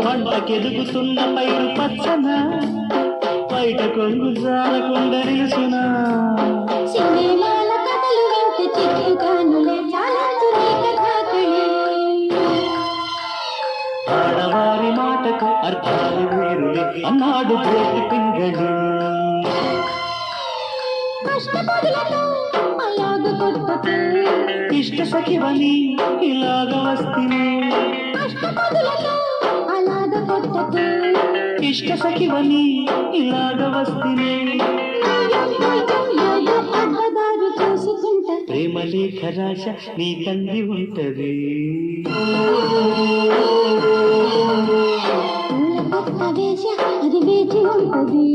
పంటకెదుగుతున్న పైరు పచ్చన బయట కొంగు జారకుండా నిలుసునా సినిమాల కథలు వింటే చిక్కు కానులే చాలంచునే కథాకళి ఆడవారి మాటకు అర్థాలు వేరులే అన్నాడు బ్రేక్ పింగళి కష్టపదులతో అలాగ కొట్టుకు ఇష్ట సఖివని ఇలాగ వస్తిని కష్టపదులతో అలాగ కొట్టుకు ఇష్ట సఖివని ఇలాగ వస్తిని అడ్డదారు చూసుకుంటా ప్రేమ లేఖ రాశ నీ కంది ఉంటది పూల కొత్త వేష అది వేచి ఉంటది